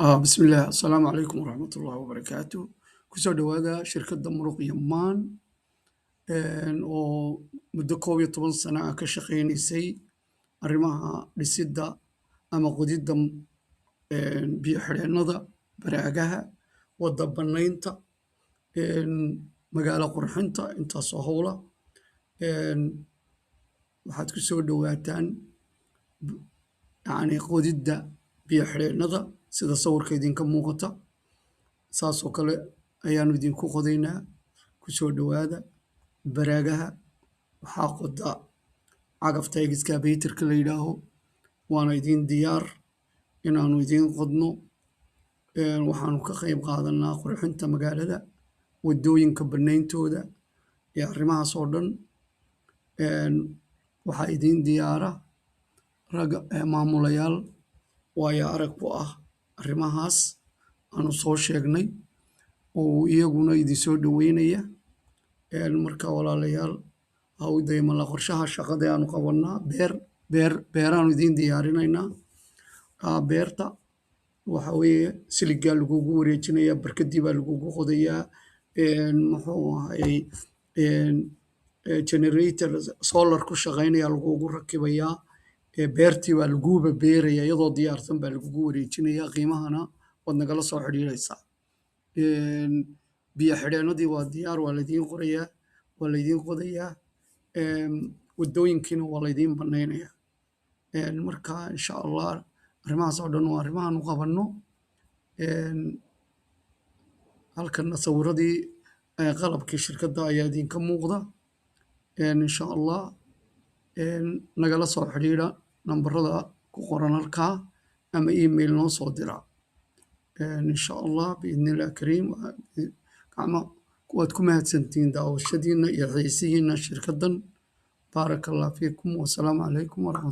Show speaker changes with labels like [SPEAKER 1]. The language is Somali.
[SPEAKER 1] بسم الله السلام عليكم ورحمة الله وبركاته kusoo dhawaada shirkadda Muruq iyo Maan oo muddo 11 sano ah ka shaqeynaysay arrimaha dhisidda ama qodidda biyo xireennada baraagaha wadda bannaynta magaalo qurxinta intaasoo howla waxaad ku soo dhawaataan qodidda biyo xireennada sida sawirka idinka muuqata saasoo kale ayaanu idinku qodaynaa ku soo dhawaada baraagaha waxaa qoda cagafta excavator-ka la yidhaaho waana idin diyaar inaanu idiin qodno waxaanu ka qayb qaadanaa qurxinta magaalada waddooyinka bannayntooda iyo arrimahaas oo dhan waxaa idiin diyaara rag maamulayaal waayo arag ku ah arrimahaas aanu soo sheegnay oo iyaguna idin soo dhaweynaya marka walaalayaal ha u daymala qorshaha shaqada aanu qabanaa beeraanu idiin diyaarinaynaa beerta waxa weeye siligaa lagugu wareejinayaa barkadii baa lagugu qodayaa muxuu ahay generator solar ku shaqaynaya lagugu rakibayaa beertii baa laguuba beeraya iyadoo diyaarsan baa lagugu wareejinayaa qiimahana waad nagala soo xidhiidhaysaa biyo xireennadii waa diyaar waa laydiin qorayaa waa laydiin qodayaa waddooyinkiina waa laydiin bannaynayaa marka insha allah arrimahaas oo dhan waa arrimahaanu qabanno halkana sawiradii qalabkii shirkadda ayaa idinka muuqda insha allah nagala soo xidhiidha nambarada ku qoran halkaa ama email noo soo dira insha allah biidni illah kariim waad ku mahadsantihiin daawashadiina iyo xiisihiina shirkaddan baaraka allah fiikum wasalaamu calaykum waraxmat